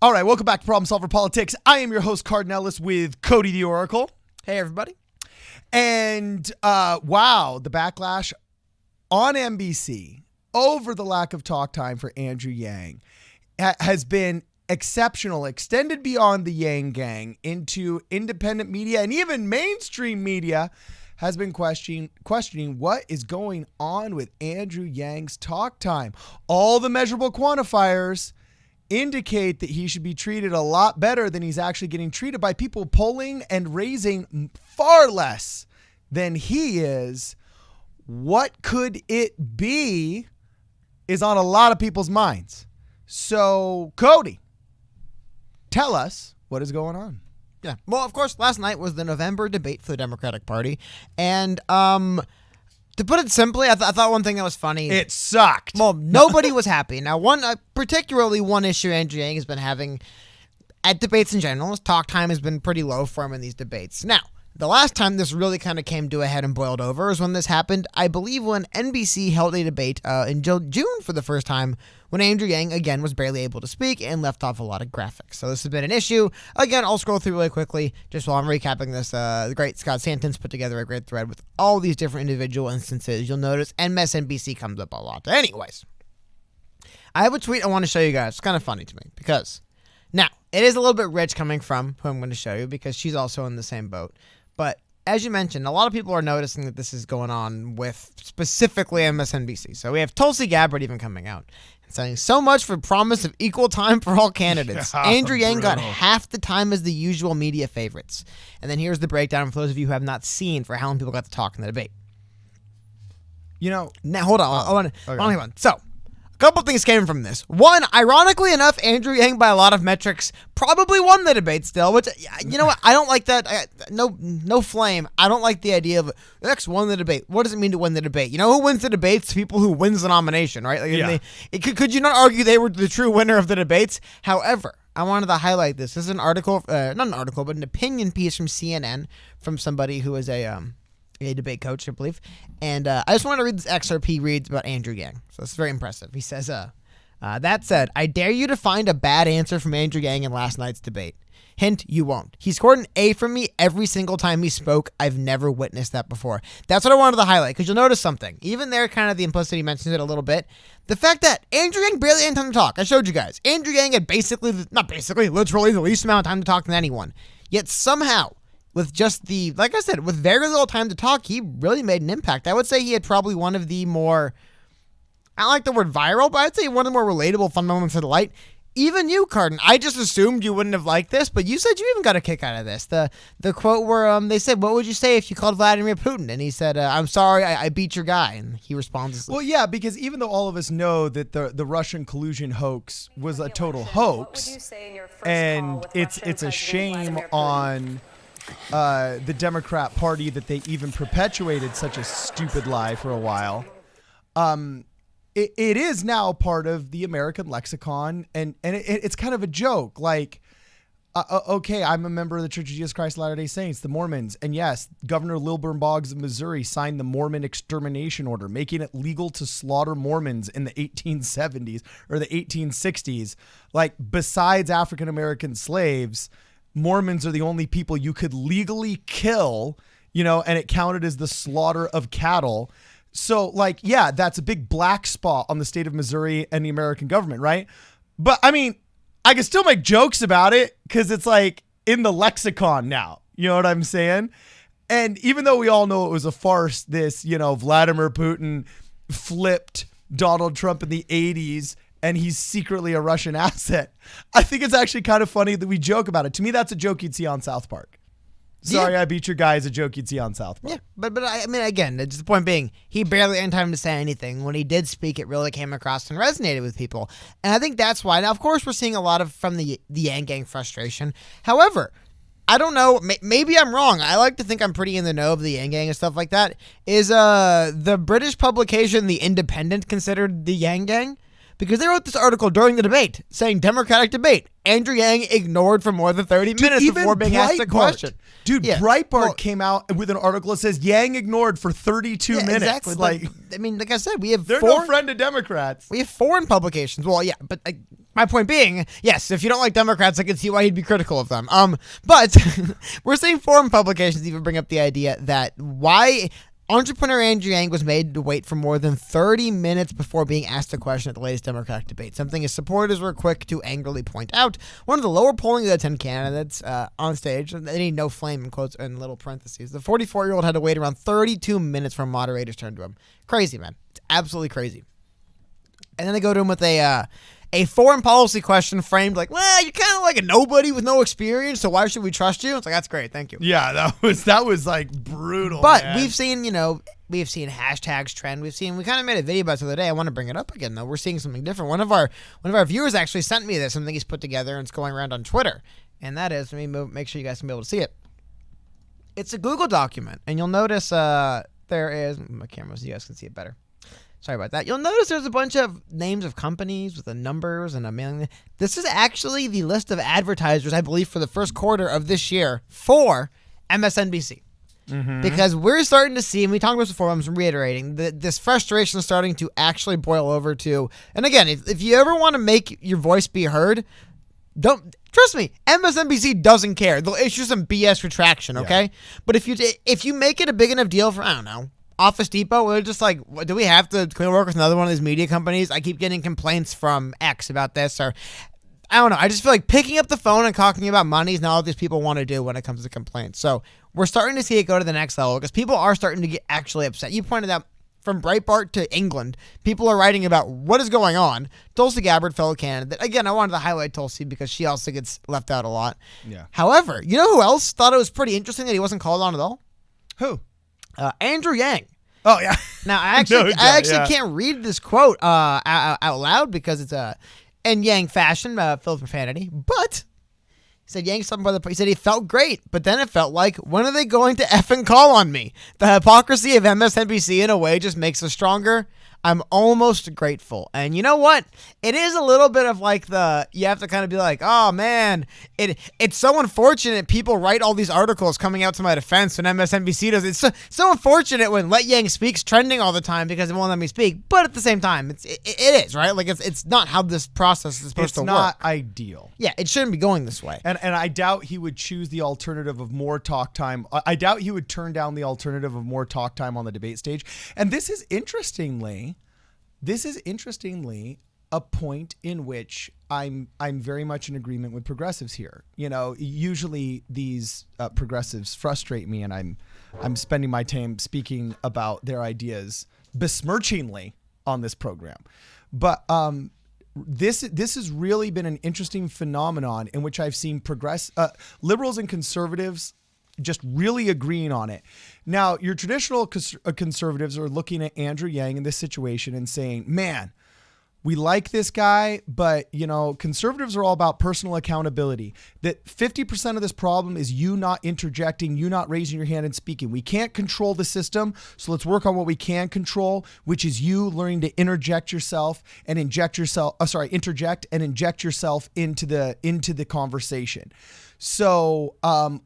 All right, welcome back to Problem Solver Politics. I am your host, Cardinellis, with Cody the Oracle. Hey, everybody. And wow, the backlash on NBC over the lack of talk time for Andrew Yang has been exceptional, extended beyond the Yang gang into independent media and even mainstream media has been questioning what is going on with Andrew Yang's talk time. All the measurable quantifiers indicate that he should be treated a lot better than he's actually getting treated by people polling and raising far less than he is. What could it be is on a lot of people's minds. So, Cody, tell us what is going on. Yeah. Well, of course, last night was the November debate for the Democratic Party. And to put it simply, I thought one thing that was funny. It sucked. Well, nobody was happy. Now, particularly one issue Andrew Yang has been having at debates in general, his talk time has been pretty low for him in these debates. Now, the last time this really kind of came to a head and boiled over is when this happened, I believe, when NBC held a debate in June for the first time, when Andrew Yang, again, was barely able to speak and left off a lot of graphics. So this has been an issue. Again, I'll scroll through really quickly just while I'm recapping this. The great Scott Santon's put together a great thread with all these different individual instances. You'll notice MSNBC comes up a lot. Anyways, I have a tweet I want to show you guys. It's kind of funny to me because, now, it is a little bit rich coming from who I'm going to show you because she's also in the same boat. But as you mentioned, a lot of people are noticing that this is going on with specifically MSNBC. So we have Tulsi Gabbard even coming out and saying so much for promise of equal time for all candidates. Andrew Yang got half the time as the usual media favorites. And then here's the breakdown for those of you who have not seen for how many people got to talk in the debate. Now, hold on. Hold on. So, a couple things came from this. One, ironically enough, Andrew Yang, by a lot of metrics, probably won the debate still, which, you know what, I don't like that. No flame. I don't like the idea of X won the debate. What does it mean to win the debate? You know who wins the debates? People who wins the nomination, right? Like, yeah. Could you not argue they were the true winner of the debates? However, I wanted to highlight this. This is an article, not an article, but an opinion piece from CNN from somebody who is a debate coach, I believe. And I just wanted to read this excerpt he reads about Andrew Yang. So it's very impressive. He says, that said, I dare you to find a bad answer from Andrew Yang in last night's debate. Hint, you won't. He scored an A from me every single time he spoke. I've never witnessed that before. That's what I wanted to highlight, because you'll notice something. Even there, kind of the implicity mentions it a little bit. The fact that Andrew Yang barely had time to talk. I showed you guys. Andrew Yang had literally the least amount of time to talk than anyone. Yet somehow, with just like I said, with very little time to talk, he really made an impact. I would say he had probably one of the more, I don't like the word viral, but I'd say one of the more relatable fun moments of the light. Even you, Cardin, I just assumed you wouldn't have liked this, but you said you even got a kick out of this. The quote where they said, what would you say if you called Vladimir Putin? And he said, I'm sorry, I beat your guy. And he responds. Well, yeah, because even though all of us know that the Russian collusion hoax was a total hoax, and it's a shame on the Democrat Party that they even perpetuated such a stupid lie for a while. It is now part of the American lexicon, and it's kind of a joke. Like, okay, I'm a member of the Church of Jesus Christ of Latter-day Saints, the Mormons, and yes, Governor Lilburn Boggs of Missouri signed the Mormon extermination order, making it legal to slaughter Mormons in the 1870s or the 1860s. Like, besides African-American slaves, Mormons are the only people you could legally kill, and it counted as the slaughter of cattle. So, like, yeah, that's a big black spot on the state of Missouri and the American government, right? But, I mean, I can still make jokes about it because it's, like, in the lexicon now. You know what I'm saying? And even though we all know it was a farce, this, Vladimir Putin flipped Donald Trump in the 80s and he's secretly a Russian asset, I think it's actually kind of funny that we joke about it. To me, that's a joke you'd see on South Park. Sorry, I beat your guy is a joke you'd see on South Park. Yeah, but I mean, again, just the point being, he barely had time to say anything. When he did speak, it really came across and resonated with people. And I think that's why. Now, of course, we're seeing a lot of from the Yang gang frustration. However, I don't know, maybe I'm wrong. I like to think I'm pretty in the know of the Yang gang and stuff like that. Is the British publication The Independent considered the Yang gang? Because they wrote this article during the debate saying Democratic debate. Andrew Yang ignored for more than 30 minutes before being asked a question. Dude, yeah. Breitbart came out with an article that says Yang ignored for 32 minutes. Exactly. Like I said, we have they're no friend of Democrats. We have foreign publications. Well, yeah, but My point being, yes, if you don't like Democrats, I can see why he'd be critical of them. But we're seeing foreign publications even bring up the idea that why entrepreneur Andrew Yang was made to wait for more than 30 minutes before being asked a question at the latest Democratic debate, something his supporters were quick to angrily point out. One of the lower polling of the 10 candidates on stage, they need no flame in quotes in little parentheses, the 44-year-old had to wait around 32 minutes for a moderator's turn to him. Crazy, man. It's absolutely crazy. And then they go to him with a foreign policy question framed like, well, you're kind of like a nobody with no experience, so why should we trust you? It's like, that's great, thank you. Yeah, that was like brutal. But man. we've seen hashtags trend. We kind of made a video about it the other day. I want to bring it up again though. We're seeing something different. One of our viewers actually sent me this, something he's put together and it's going around on Twitter. And that is, let me make sure you guys can be able to see it. It's a Google document, and you'll notice there is my camera so you guys can see it better. Sorry about that. You'll notice there's a bunch of names of companies with the numbers and a mailing. This is actually the list of advertisers, I believe, for the first quarter of this year for MSNBC. Mm-hmm. Because we're starting to see, and we talked about this before, I'm reiterating, this frustration is starting to actually boil over to, and again, if you ever want to make your voice be heard, trust me, MSNBC doesn't care. They'll issue some BS retraction, okay? Yeah. But if you make it a big enough deal for, I don't know, Office Depot, we're just like, can we work with another one of these media companies? I keep getting complaints from X about this, or I don't know. I just feel like picking up the phone and talking about money is not what these people want to do when it comes to complaints. So we're starting to see it go to the next level because people are starting to get actually upset. You pointed out from Breitbart to England, people are writing about what is going on. Tulsi Gabbard, fellow candidate. Again, I wanted to highlight Tulsi because she also gets left out a lot. Yeah. However, you know who else thought it was pretty interesting that he wasn't called on at all? Who? Andrew Yang. Oh, yeah. Now, I actually can't read this quote out loud because it's in Yang fashion, filled with profanity. But he said Yang something he said he felt great, but then it felt like, when are they going to effing call on me? The hypocrisy of MSNBC in a way just makes us stronger. I'm almost grateful. And you know what? It is a little bit of like you have to kind of be like, oh man, it's so unfortunate people write all these articles coming out to my defense when MSNBC does. It's so unfortunate when Let Yang Speak's trending all the time because it won't let me speak. But at the same time, it is, right? Like it's not how this process is supposed to work. It's not ideal. Yeah, it shouldn't be going this way. And I doubt he would choose the alternative of more talk time. I doubt he would turn down the alternative of more talk time on the debate stage. And this is interestingly a point in which I'm very much in agreement with progressives here. You know, usually these progressives frustrate me, and I'm spending my time speaking about their ideas besmirchingly on this program. But this has really been an interesting phenomenon in which I've seen liberals and conservatives just really agreeing on it. Now, your traditional conservatives are looking at Andrew Yang in this situation and saying, man, we like this guy, but, you know, conservatives are all about personal accountability. That 50% of this problem is you not interjecting, you not raising your hand and speaking. We can't control the system, so let's work on what we can control, which is you learning to interject and inject yourself into the conversation. So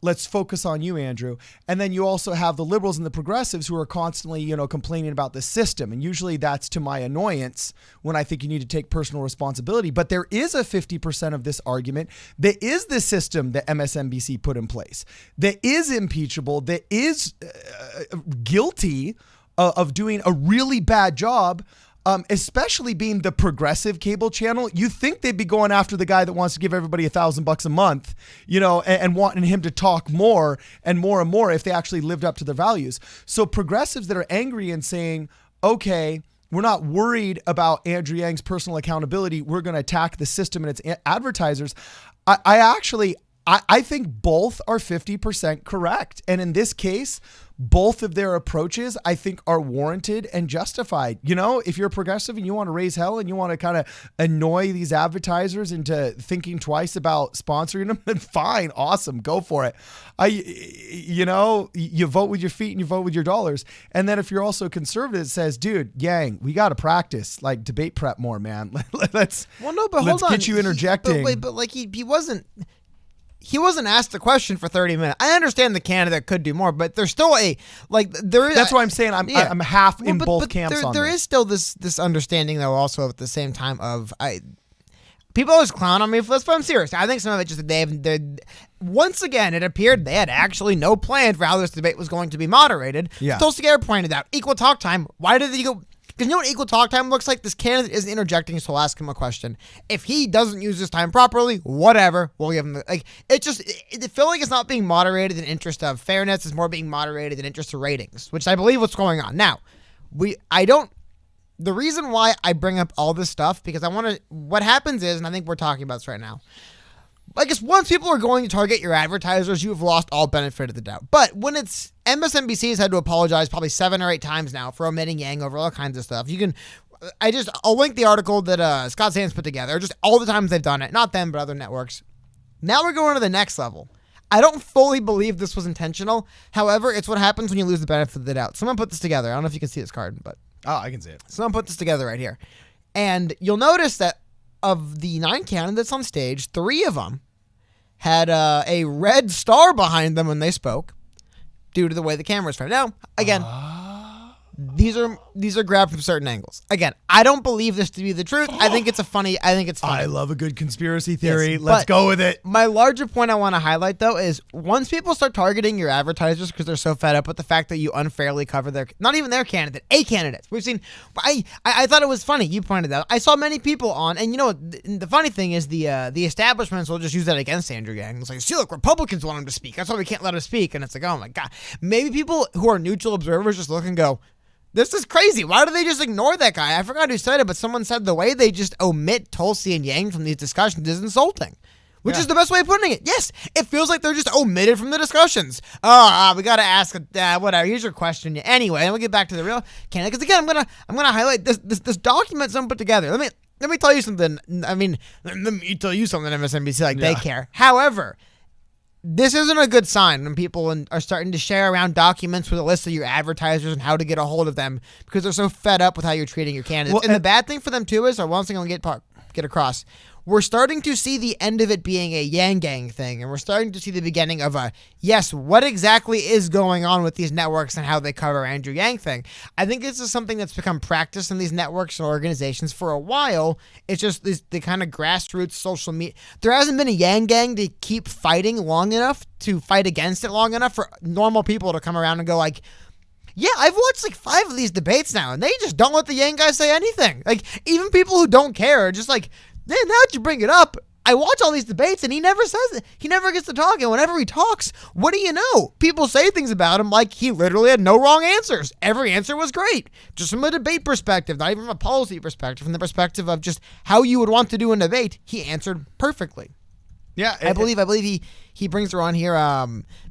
let's focus on you, Andrew. And then you also have the liberals and the progressives who are constantly, you know, complaining about the system. And usually that's to my annoyance when I think you need to take personal responsibility. But there is a 50% of this argument that is the system that MSNBC put in place, that is impeachable, that is guilty of doing a really bad job. Especially being the progressive cable channel, you think they'd be going after the guy that wants to give everybody $1,000 a month, you know, and wanting him to talk more and more and more if they actually lived up to their values. So progressives that are angry and saying, okay, we're not worried about Andrew Yang's personal accountability, we're going to attack the system and its advertisers. I think both are 50% correct. And in this case, both of their approaches, I think, are warranted and justified. You know, if you're a progressive and you want to raise hell and you want to kind of annoy these advertisers into thinking twice about sponsoring them, then fine, awesome, go for it. You vote with your feet and you vote with your dollars. And then if you're also conservative, it says, dude, Yang, we got to practice like debate prep more, man. Let's get you interjecting. But he wasn't asked the question for 30 minutes. I understand the candidate could do more, but there's still That's why I'm saying I'm half in both camps on there this. Is still this understanding though also at the same time of people always clown on me for this, but I'm serious. I think some of it just once again, it appeared they had actually no plan for how this debate was going to be moderated. Yeah. Steyer pointed out, equal talk time. Why did they go? Because you know what equal talk time looks like? This candidate isn't interjecting, so I'll ask him a question. If he doesn't use his time properly, whatever, we'll give him it feel like it's not being moderated in interest of fairness. It's more being moderated in interest of ratings, which I believe what's going on. Now, the reason why I bring up all this stuff, because what happens is, and I think we're talking about this right now, I guess once people are going to target your advertisers, you've lost all benefit of the doubt. But when it's MSNBC has had to apologize probably 7 or 8 times now for omitting Yang over all kinds of stuff. I'll link the article that Scott Sands put together, just all the times they've done it. Not them, but other networks. Now we're going to the next level. I don't fully believe this was intentional. However, it's what happens when you lose the benefit of the doubt. Someone put this together. I don't know if you can see this card, but... Oh, I can see it. Someone put this together right here. And you'll notice that of the 9 candidates on stage, 3 of them had a red star behind them when they spoke due to the way the camera's framed. Now, again, these are grabbed from certain angles. Again, I don't believe this to be the truth. I think it's funny. I love a good conspiracy theory. Yes, Let's go with it. My larger point I want to highlight, though, is once people start targeting your advertisers because they're so fed up with the fact that you unfairly cover not even their candidate, a candidate. We've seen, I thought it was funny. You pointed out. I saw many people on, and you know, the funny thing is the establishments will just use that against Andrew Yang. It's like, see, look, Republicans want him to speak. That's why we can't let him speak. And it's like, oh my God. Maybe people who are neutral observers just look and go, this is crazy. Why do they just ignore that guy? I forgot who said it, but someone said the way they just omit Tulsi and Yang from these discussions is insulting, which is the best way of putting it. Yes, it feels like they're just omitted from the discussions. We got to ask, whatever, here's your question. Anyway, and we'll get back to the real candidate. Because again, I'm gonna highlight this document someone put together. Let me tell you something. I mean, let me tell you something, MSNBC, they care. However, this isn't a good sign when people are starting to share around documents with a list of your advertisers and how to get a hold of them because they're so fed up with how you're treating your candidates. Well, and the bad thing for them, too, is, or one thing I'll get across, we're starting to see the end of it being a Yang Gang thing, and we're starting to see the beginning of what exactly is going on with these networks and how they cover Andrew Yang thing. I think this is something that's become practice in these networks and organizations for a while. It's just the kind of grassroots social media. There hasn't been a Yang Gang to keep fighting long enough, to fight against it long enough for normal people to come around and go like, yeah, I've watched 5 of these debates now, and they just don't let the Yang guys say anything. Even people who don't care are just like, man, now that you bring it up, I watch all these debates and he never says it. He never gets to talk. And whenever he talks, what do you know? People say things about him like he literally had no wrong answers. Every answer was great. Just from a debate perspective, not even from a policy perspective, from the perspective of just how you would want to do a debate, he answered perfectly. Yeah. I believe he brings her on here.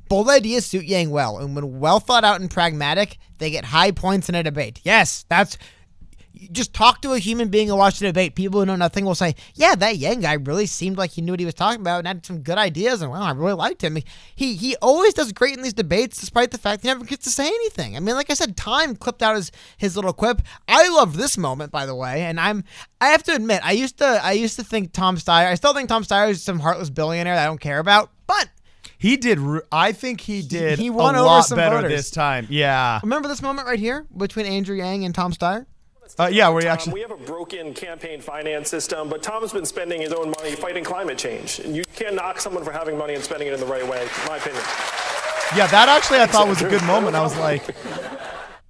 Bold ideas suit Yang well. And when well thought out and pragmatic, they get high points in a debate. Yes, just talk to a human being and watch the debate. People who know nothing will say, yeah, that Yang guy really seemed like he knew what he was talking about and had some good ideas, and wow, I really liked him. He always does great in these debates despite the fact he never gets to say anything. I mean, like I said, Time clipped out his little quip. I loved this moment, by the way, and I have to admit, I used to think Tom Steyer, I still think Tom Steyer is some heartless billionaire that I don't care about, but he did. I think he did. He won a over lot some better voters this time. Yeah. Remember this moment right here between Andrew Yang and Tom Steyer? Yeah, we have a broken campaign finance system, but Tom's been spending his own money fighting climate change. And you can't knock someone for having money and spending it in the right way, in my opinion. Yeah, that actually I thought was a good moment. I was like,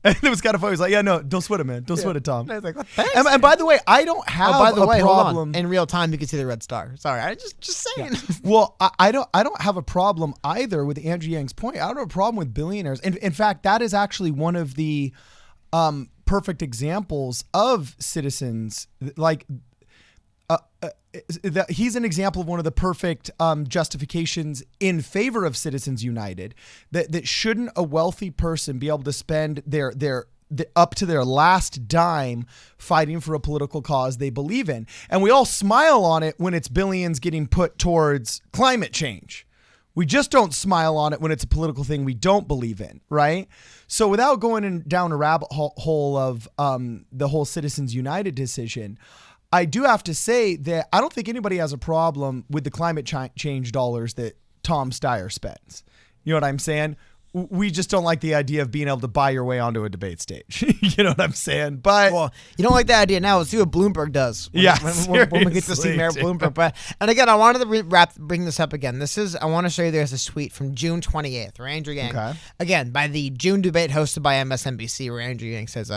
it was kind of funny. He was like, yeah, no, don't sweat it, man. Don't sweat it, Tom. And I was like, well, thanks. And by the way, I don't have a problem. Hold on. In real time, you can see the red star. Sorry, I just saying. Yeah. Well, I don't have a problem either with Andrew Yang's point. I don't have a problem with billionaires. In fact, that is actually one of the perfect examples of citizens. Like, he's an example of one of the perfect justifications in favor of Citizens United. That shouldn't a wealthy person be able to spend their up to their last dime fighting for a political cause they believe in? And we all smile on it when it's billions getting put towards climate change. We just don't smile on it when it's a political thing we don't believe in, right? So without going down a rabbit hole of the whole Citizens United decision, I do have to say that I don't think anybody has a problem with the climate change dollars that Tom Steyer spends. You know what I'm saying? we just don't like the idea of being able to buy your way onto a debate stage. You know what I'm saying? But well, you don't like that idea now. Let's see what Bloomberg does. When we get to see Mayor Bloomberg. But and again, I wanted to bring this up again. I want to show you there's a tweet from June 28th where Andrew Yang, again, by the June debate hosted by MSNBC, where Andrew Yang says,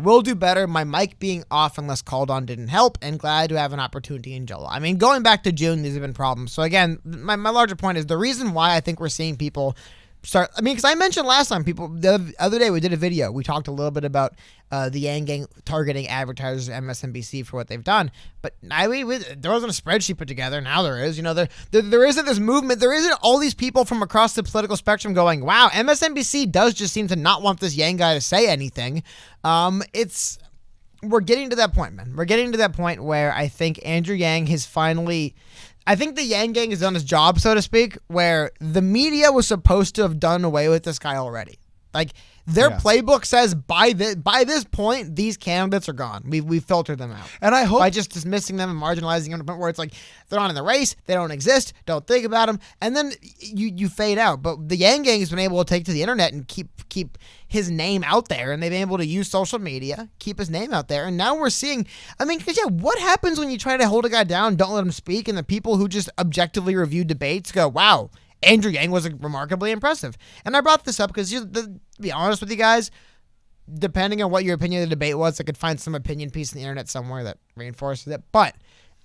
"We'll do better. My mic being off unless called on didn't help, and glad to have an opportunity in July." I mean, going back to June, these have been problems. So again, my larger point is the reason why I think we're seeing people start. I mean, because I mentioned last time, the other day we did a video. We talked a little bit about the Yang Gang targeting advertisers at MSNBC for what they've done. But there wasn't a spreadsheet put together. Now there is. You know, there isn't this movement. There isn't all these people from across the political spectrum going, wow, MSNBC does just seem to not want this Yang guy to say anything. We're getting to that point, man. We're getting to that point where I think Andrew Yang has finally... I think the Yang Gang has done its job, so to speak, where the media was supposed to have done away with this guy already. Like, their playbook says by this point, these candidates are gone. We've filtered them out. And I hope... by just dismissing them and marginalizing them to the point where it's like, they're not in the race, they don't exist, don't think about them, and then you fade out. But the Yang Gang has been able to take to the internet and keep his name out there, and they've been able to use social media, keep his name out there, and now we're seeing, I mean, because what happens when you try to hold a guy down, don't let him speak, and the people who just objectively review debates go, wow, Andrew Yang was remarkably impressive. And I brought this up because, to be honest with you guys, depending on what your opinion of the debate was, I could find some opinion piece on the internet somewhere that reinforces it, but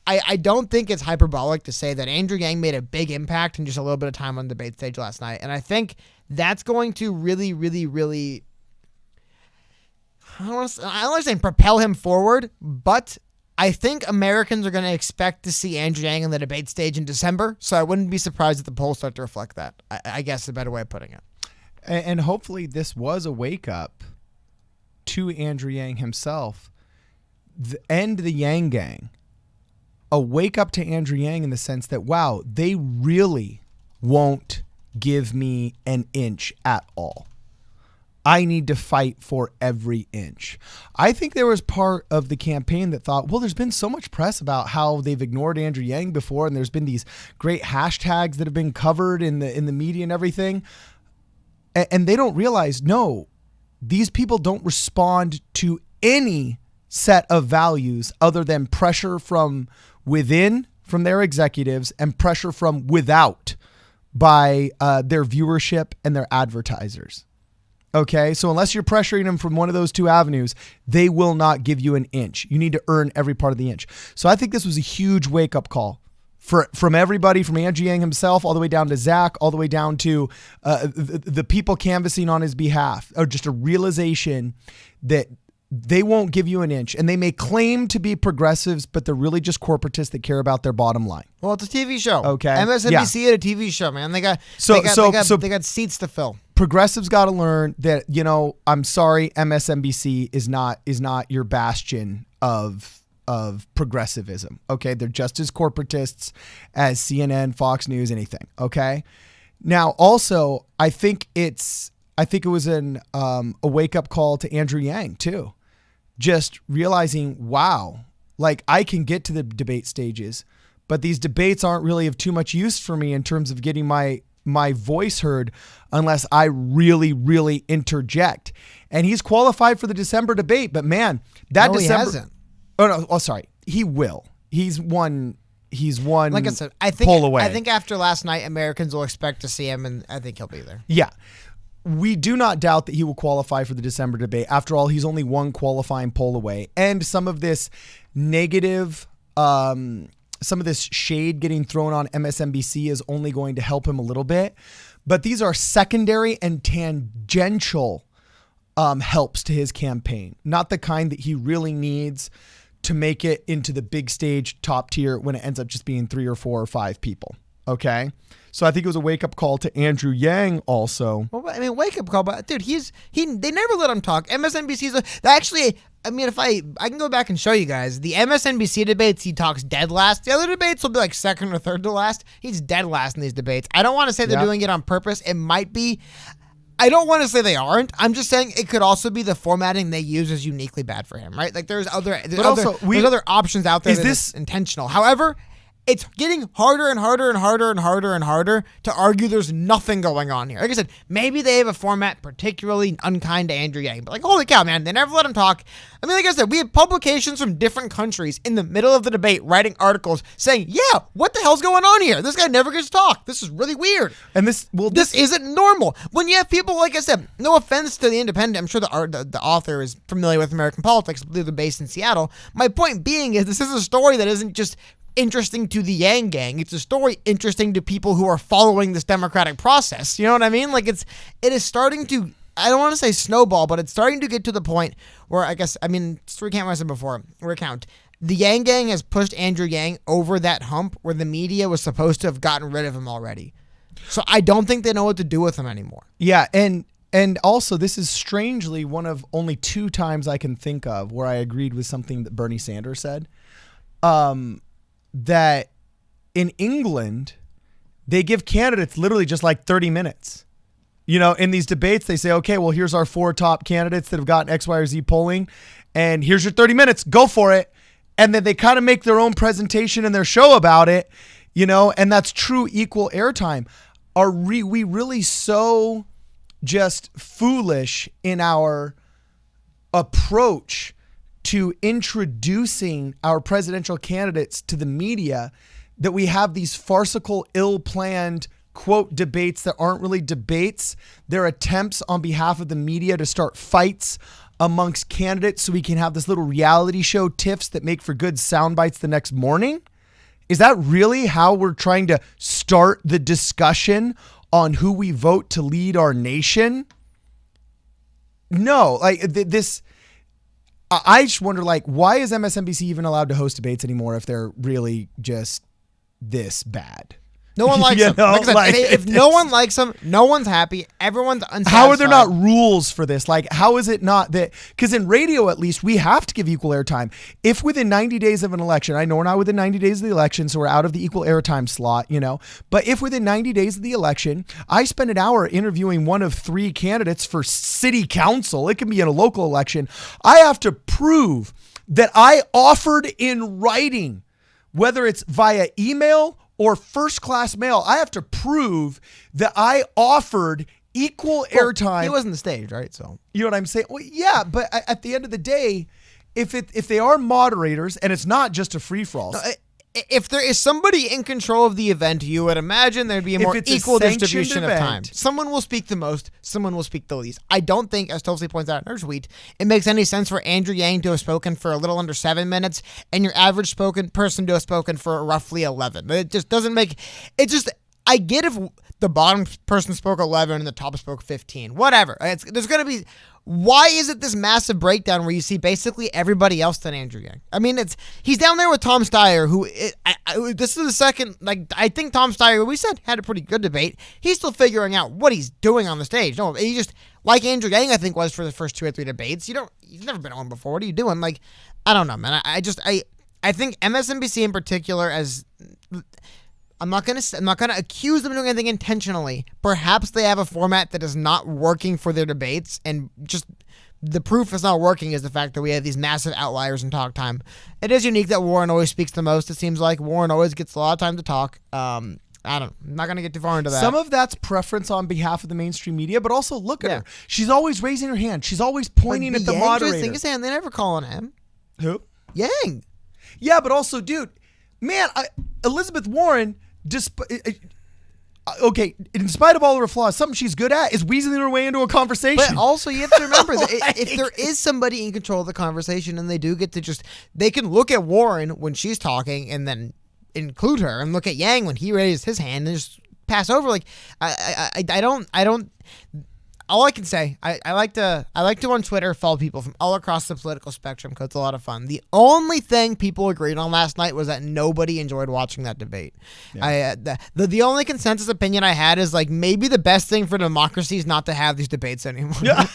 I don't think it's hyperbolic to say that Andrew Yang made a big impact in just a little bit of time on the debate stage last night. And I think that's going to really, really, really, I don't want to say propel him forward, but I think Americans are going to expect to see Andrew Yang on the debate stage in December. So I wouldn't be surprised if the polls start to reflect that. I guess is a better way of putting it. And hopefully this was a wake up to Andrew Yang himself and the Yang Gang. A wake up to Andrew Yang in the sense that, wow, they really won't give me an inch at all. I need to fight for every inch. I think there was part of the campaign that thought, well, there's been so much press about how they've ignored Andrew Yang before, and there's been these great hashtags that have been covered in the media and everything. And they don't realize, no, these people don't respond to any set of values other than pressure from within, from their executives, and pressure from without by their viewership and their advertisers. Okay, so unless you're pressuring them from one of those two avenues, they will not give you an inch. You need to earn every part of the inch. So I think this was a huge wake-up call from everybody, from Andrew Yang himself, all the way down to Zach, all the way down to the people canvassing on his behalf, or just a realization that they won't give you an inch. And they may claim to be progressives, but they're really just corporatists that care about their bottom line. Well, it's a TV show. Okay. MSNBC had a TV show, man. They got seats to fill. Progressives got to learn that, I'm sorry, MSNBC is not your bastion of progressivism. Okay. They're just as corporatists as CNN, Fox News, anything. Okay. Now, also, I think it was a wake up call to Andrew Yang too. Just realizing, wow, like I can get to the debate stages, but these debates aren't really of too much use for me in terms of getting my voice heard unless I really, really interject. And he's qualified for the December debate, but man, December. He hasn't. Oh no! Oh, sorry. He will. He's one. Like I said, I think after last night, Americans will expect to see him, and I think he'll be there. Yeah. We do not doubt that he will qualify for the December debate. After all, he's only one qualifying poll away. And some of this negative, some of this shade getting thrown on MSNBC is only going to help him a little bit. But these are secondary and tangential helps to his campaign, not the kind that he really needs to make it into the big stage top tier when it ends up just being 3 or 4 or 5 people. Okay. So I think it was a wake-up call to Andrew Yang also. Well, I mean, wake-up call, but dude, they never let him talk. MSNBC's actually, I mean, if I can go back and show you guys, the MSNBC debates, he talks dead last. The other debates will be like second or third to last. He's dead last in these debates. I don't want to say they're doing it on purpose. It might be. I don't want to say they aren't. I'm just saying it could also be the formatting they use is uniquely bad for him, right? Like there's other options out there. Is this intentional? However, it's getting harder and harder and harder and harder and harder to argue there's nothing going on here. Like I said, maybe they have a format particularly unkind to Andrew Yang, but like, holy cow, man, they never let him talk. I mean, like I said, we have publications from different countries in the middle of the debate writing articles saying, yeah, what the hell's going on here? This guy never gets to talk. This is really weird. And this isn't normal. When you have people, like I said, no offense to The Independent, I'm sure the author is familiar with American politics, I believe they're based in Seattle. My point being is this is a story that isn't just interesting to the Yang gang. It's a story interesting to people who are following this democratic process. You know what I mean? Like it is starting to, I don't want to say snowball, but it's starting to get to the point where just to recount what I said before, the Yang gang has pushed Andrew Yang over that hump where the media was supposed to have gotten rid of him already. So I don't think they know what to do with him anymore. Yeah, and also this is strangely one of only 2 times I can think of where I agreed with something that Bernie Sanders said. That in England, they give candidates literally just like 30 minutes. You know, in these debates, they say, okay, well, here's our 4 top candidates that have gotten X, Y, or Z polling, and here's your 30 minutes. Go for it. And then they kind of make their own presentation and their show about it, you know, and that's true equal airtime. Are we really so just foolish in our approach to introducing our presidential candidates to the media that we have these farcical, ill-planned, quote, debates that aren't really debates? They're attempts on behalf of the media to start fights amongst candidates so we can have this little reality show tiffs that make for good sound bites the next morning? Is that really how we're trying to start the discussion on who we vote to lead our nation? No, like this... I just wonder, like, why is MSNBC even allowed to host debates anymore if they're really just this bad? No one likes them. Like I said, if no one likes them, no one's happy. Everyone's unsatisfied. How are there not rules for this? Like, how is it not that? Because in radio, at least, we have to give equal airtime. If within 90 days of an election, I know we're not within 90 days of the election, so we're out of the equal airtime slot, you know. But if within 90 days of the election, I spend an hour interviewing one of 3 candidates for city council, it can be in a local election, I have to prove that I offered in writing, whether it's via email or first class mail, I have to prove that I offered equal airtime. He wasn't the stage, right? So you know what I'm saying? Well, yeah, but at the end of the day, if they are moderators and it's not just a free for all. No, if there is somebody in control of the event, you would imagine there'd be a more equal distribution of time. Someone will speak the most, someone will speak the least. I don't think, as Tulsi points out in her tweet, it makes any sense for Andrew Yang to have spoken for a little under 7 minutes and your average spoken person to have spoken for roughly 11. It just doesn't make... It just... I get if the bottom person spoke 11 and the top spoke 15. Whatever. There's going to be... Why is it this massive breakdown where you see basically everybody else than Andrew Yang? I mean, he's down there with Tom Steyer, who this is the second. Like, I think Tom Steyer, we said, had a pretty good debate. He's still figuring out what he's doing on the stage. No, he just like Andrew Yang, I think, was for the first 2 or 3 debates. You've never been on before. What are you doing? Like, I don't know, man. I think MSNBC in particular as. I'm not gonna accuse them of doing anything intentionally. Perhaps they have a format that is not working for their debates, and just the proof it's not working is the fact that we have these massive outliers in talk time. It is unique that Warren always speaks the most. It seems like Warren always gets a lot of time to talk. I'm not gonna get too far into that. Some of that's preference on behalf of the mainstream media, but also look at her. She's always raising her hand. She's always pointing at the moderator. Thing is saying they never call on him. Who? Yang. Yeah, but also, dude, man, Elizabeth Warren. Okay, in spite of all of her flaws, something she's good at is weaseling her way into a conversation. But also, you have to remember that if there is somebody in control of the conversation and they do get to they can look at Warren when she's talking and then include her, and look at Yang when he raises his hand and just pass over. Like, I don't. All I can say, I like to on Twitter follow people from all across the political spectrum because it's a lot of fun. The only thing people agreed on last night was that nobody enjoyed watching that debate. Yeah. The only consensus opinion I had is like maybe the best thing for democracy is not to have these debates anymore. Yeah.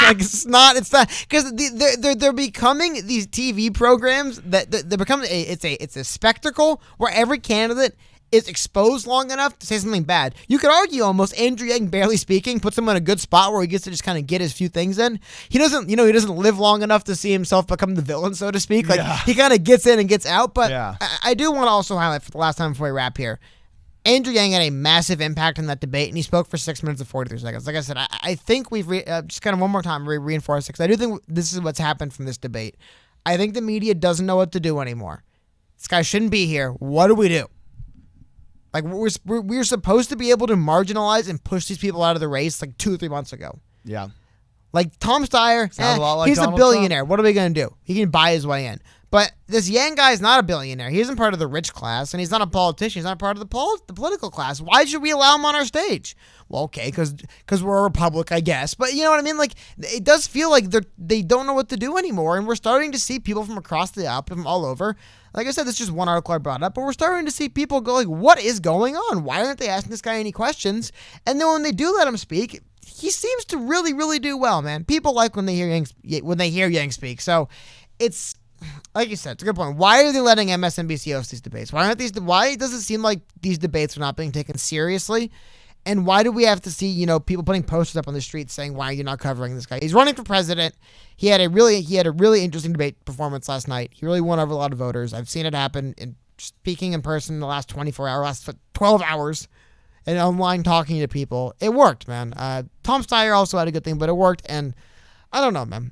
Like it's not because they're becoming these TV programs that they're becoming it's a spectacle where every candidate is exposed long enough to say something bad. You could argue almost Andrew Yang, barely speaking, puts him in a good spot where he gets to just kind of get his few things in. He doesn't live long enough to see himself become the villain, so to speak. Like he kind of gets in and gets out. But I do want to also highlight for the last time before we wrap here, Andrew Yang had a massive impact in that debate, and he spoke for 6 minutes and 43 seconds. Like I said, I think we've just kind of one more time reinforced it, because I do think this is what's happened from this debate. I think the media doesn't know what to do anymore. This guy shouldn't be here. What do we do? Like, we're supposed to be able to marginalize and push these people out of the race like 2 or 3 months ago. Yeah. Like Tom Steyer, he's a billionaire. What are we going to do? He can buy his way in. But this Yang guy is not a billionaire. He isn't part of the rich class, and he's not a politician. He's not part of the political class. Why should we allow him on our stage? Well, okay, because we're a republic, I guess. But you know what I mean? Like, it does feel like they don't know what to do anymore, and we're starting to see people from across the aisle, from all over. Like I said, this is just one article I brought up, but we're starting to see people go like, what is going on? Why aren't they asking this guy any questions? And then when they do let him speak, he seems to really, really do well, man. People like when they hear Yang speak. So it's... Like you said, it's a good point. Why are they letting MSNBC host these debates? Why does it seem like these debates are not being taken seriously? And why do we have to see, people putting posters up on the street saying, why are you not covering this guy? He's running for president. He had a really interesting debate performance last night. He really won over a lot of voters. I've seen it happen in speaking in person in the last 12 hours and online talking to people. It worked, man. Tom Steyer also had a good thing, but it worked. And I don't know, man.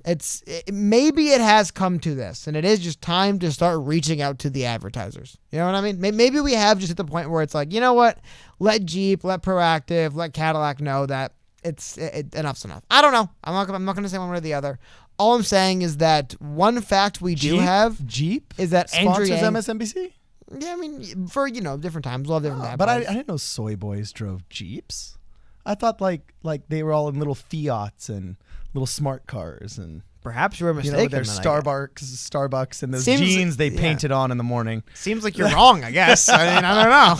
Maybe it has come to this, and it is just time to start reaching out to the advertisers. You know what I mean? Maybe we have just at the point where it's like, you know what? Let Jeep, let Proactive, let Cadillac know that enough's enough. I don't know. I'm not going to say one way or the other. All I'm saying is that one fact we do have Jeep is that Andrew sponsors Yang, MSNBC. Yeah, I mean, for different times, we'll have different. But I didn't know soy boys drove Jeeps. I thought like they were all in little Fiats and little smart cars, and perhaps you were mistaken. Their Starbucks and those jeans they painted on in the morning. Seems like you're wrong, I guess. I mean, I don't know.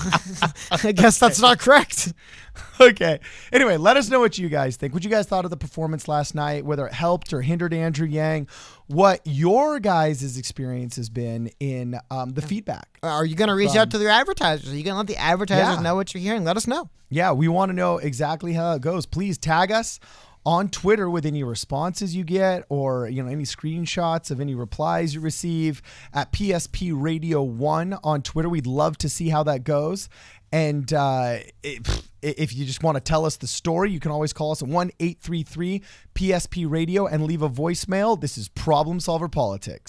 I guess that's not correct. Okay. Anyway, let us know what you guys think. What you guys thought of the performance last night, whether it helped or hindered Andrew Yang, what your guys' experience has been in the feedback. Are you going to reach out to the advertisers? Are you going to let the advertisers know what you're hearing? Let us know. Yeah, we want to know exactly how it goes. Please tag us on Twitter with any responses you get, or any screenshots of any replies you receive at PSP Radio 1 on Twitter. We'd love to see how that goes. And if you just want to tell us the story, you can always call us at 1-833-PSP Radio and leave a voicemail. This is Problem Solver Politics.